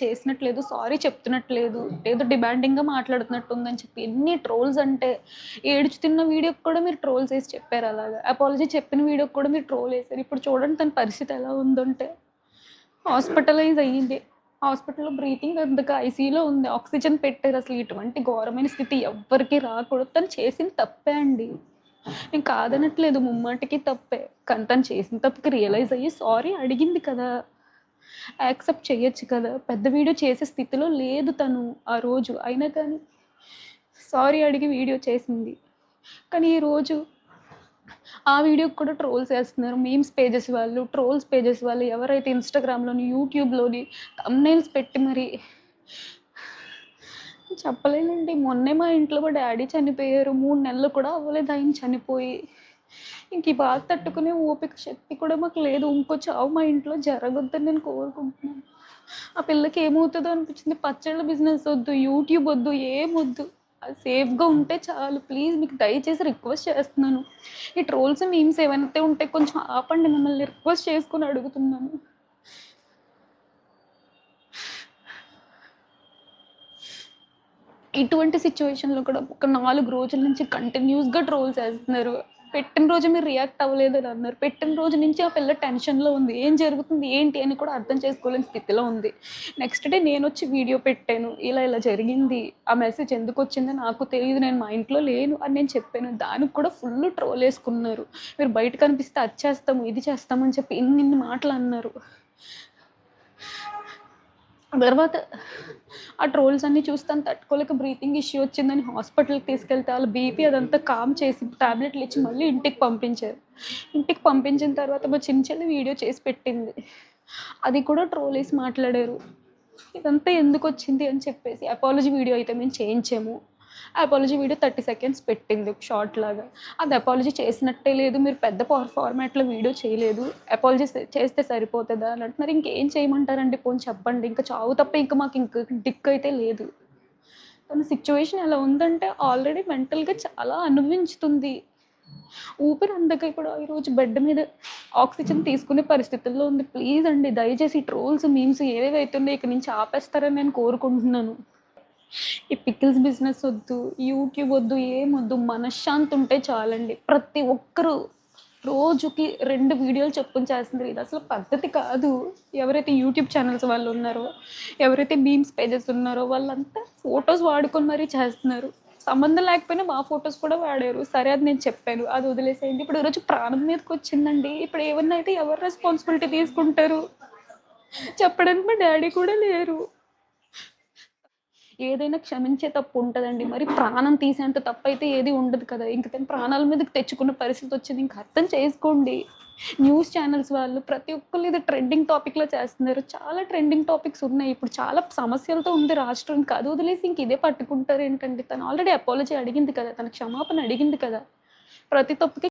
చేసినట్లేదు, sorry చెప్తున్నట్లేదు, ఏదో డిమాండింగ్గా మాట్లాడుతున్నట్టుందని చెప్పి ఎన్ని ట్రోల్స్ అంటే, ఏడుచుతున్న వీడియోకి కూడా మీరు ట్రోల్స్ వేసి చెప్పారు అలాగా. అపాలజీ చెప్పిన వీడియోకి కూడా మీరు ట్రోల్ వేశారు. ఇప్పుడు చూడండి తన పరిస్థితి ఎలా ఉందంటే హాస్పిటలైజ్ అయ్యింది. హాస్పిటల్‌లో బ్రీతింగ్ అందక ఐసీయూలో ఉంది. ఆక్సిజన్ పెట్టారు. అసలు ఇటువంటి ఘోరమైన స్థితి ఎవ్వరికీ రాకూడదు. తను చేసింది తప్పే అండి. నేను కాదనట్లేదు, ముమ్మాటికి తప్పే. కానీ తను చేసిన తప్పుకి రియలైజ్ అయ్యి సారీ అడిగింది కదా! యాక్సెప్ట్ చేయొచ్చు కదా! పెద్ద వీడియో చేసే స్థితిలో లేదు తను ఆ రోజు. అయినా కానీ సారీ అడిగి వీడియో చేసింది. కానీ ఈరోజు ఆ వీడియోకి కూడా ట్రోల్స్ ఏస్తున్నారు. మీమ్స్ పేజెస్ వాళ్ళు, ట్రోల్స్ పేజెస్ వాళ్ళు ఎవరైతే ఇన్‌స్టాగ్రామ్‌లోని, యూట్యూబ్‌లోని థంబ్‌నెయిల్స్ పెట్టి మరి చెప్పలేనండి. మొన్నే మా ఇంట్లో మా డ్యాడీ చనిపోయారు. 3 నెలలు కూడా అవ్వలేదు ఆయన చనిపోయి. ఇంక ఈ బాధ తట్టుకునే ఓపిక, శక్తి కూడా మాకు లేదు. ఇంకో చావు మా ఇంట్లో జరగొద్దని నేను కోరుకుంటున్నాను. ఆ పిల్లకి ఏమవుతదో అనిపించింది. పచ్చళ్ళ బిజినెస్ వద్దు, యూట్యూబ్ వద్దు, ఏమొద్దు. అది సేఫ్‌గా ఉంటే చాలు. ప్లీజ్ మీకు దయచేసి రిక్వెస్ట్ చేస్తున్నాను. ఈ ట్రోల్స్, మీమ్స్ ఏవైతే ఉంటే కొంచెం ఆపండి. మిమ్మల్ని రిక్వెస్ట్ చేసుకొని అడుగుతున్నాను. ఇటువంటి సిచ్యువేషన్‌లో కూడా ఒక 4 రోజుల నుంచి కంటిన్యూస్‌గా ట్రోల్స్ ఏస్తున్నారు. పెట్టిన రోజు మీరు రియాక్ట్ అవ్వలేదని అన్నారు. పెట్టిన రోజు నుంచి ఆ పిల్ల టెన్షన్‌లో ఉంది. ఏం జరుగుతుంది, ఏంటి అని కూడా అర్థం చేసుకోలేని స్థితిలో ఉంది. నెక్స్ట్ డే నేనొచ్చి వీడియో పెట్టాను. ఇలా ఇలా జరిగింది. ఆ మెసేజ్ ఎందుకొచ్చిందో నాకు తెలీదు. నేను మా ఇంట్లో లేను అని నేను చెప్పాను. దానికి కూడా ఫుల్ ట్రోలేసుకున్నారు. మీరు బయట కనిపిస్తే అది చేస్తాము, ఇది చేస్తాము అని చెప్పి ఇన్నిన్ని మాటలన్నారు. తర్వాత ఆ ట్రోల్స్ అన్నీ చూసి తను తట్టుకోలేక బ్రీతింగ్ ఇష్యూ వచ్చిందని హాస్పిటల్‌కి తీసుకెళ్తే ఆళ్ళ బీపీ అదంతా కామ్ చేసి టాబ్లెట్లు ఇచ్చి మళ్ళీ ఇంటికి పంపించారు. ఇంటికి పంపించిన తర్వాత మా చిన్న చెల్లి వీడియో చేసి పెట్టింది. అది కూడా ట్రోలేసి మాట్లాడారు. ఇదంతా ఎందుకొచ్చింది అని చెప్పేసి అపాలజీ వీడియో అయితే మేము చేయించాము. అపాలజీ వీడియో 30 సెకండ్స్ పెట్టింది ఒక షార్ట్ లాగా. అది అపాలజీ చేసినట్టే లేదు. మీరు పెద్ద ఫార్మాట్‌లో వీడియో చేయలేదు. అపాలజీ చేస్తే సరిపోతదా అని అంటున్నారు. ఇంకేం చేయమంటారండి పోనీ చెప్పండి. ఇంక చావు తప్ప ఇంక మాకు ఇంక దిక్కయితే లేదు. తన సిట్యుయేషన్ ఎలా ఉందంటే ఆల్రెడీ మెంటల్‌గా చాలా అనుభవించుతుంది. ఊపిరి అందక ఇప్పుడు ఈరోజు బెడ్ మీద ఆక్సిజన్ తీసుకునే పరిస్థితుల్లో ఉంది. ప్లీజ్ అండి దయచేసి ట్రోల్స్, మీమ్స్ ఏవేవైతున్నాయో ఇక నుంచి ఆపేస్తారని నేను కోరుకుంటున్నాను. ఈ పికిల్స్ బిజినెస్ వద్దు, యూట్యూబ్ వద్దు, ఏమొద్దు. మనశ్శాంతి ఉంటే చాలండి. ప్రతి ఒక్కరు రోజుకి 2 వీడియోలు చొప్పున చేస్తున్నారు. ఇది అసలు పద్ధతి కాదు. ఎవరైతే యూట్యూబ్ ఛానల్స్ వాళ్ళు ఉన్నారో, ఎవరైతే మీమ్స్ పేజెస్ ఉన్నారో వాళ్ళంతా ఫోటోస్ వాడుకొని మరీ చేస్తున్నారు. సంబంధం లేకపోయినా మా ఫోటోస్ కూడా వాడారు. సరే అది నేను చెప్పాను. అది వదిలేసేయండి. ఇప్పుడు ఈరోజు ప్రాణం మీదకొచ్చిందండి. ఇప్పుడు ఏమన్నా అయితే ఎవరు రెస్పాన్సిబిలిటీ తీసుకుంటారు? చెప్పడానికి మా డ్యాడీ కూడా లేరు. ఏదైనా క్షమించే తప్పు ఉంటదండి. మరి ప్రాణం తీసేంత తప్పైతే ఏది ఉండదు కదా! ఇంక తను ప్రాణాల మీదకి తెచ్చుకున్న పరిస్థితొచ్చింది. ఇంక అర్థం చేసుకోండి. న్యూస్ ఛానల్స్ వాళ్ళు ప్రతి ఒక్కళ్ళు ఇది ట్రెండింగ్ టాపిక్‌లో చేస్తున్నారు. చాలా ట్రెండింగ్ టాపిక్స్ ఉన్నాయి. ఇప్పుడు చాలా సమస్యలతో ఉంది రాష్ట్రం. ఇంక అది వదిలేసి ఇంక ఇదే పట్టుకుంటారేంటండి? తను ఆల్రెడీ అపాలజీ అడిగింది కదా! తను క్షమాపణ అడిగింది కదా! ప్రతి తప్పుకి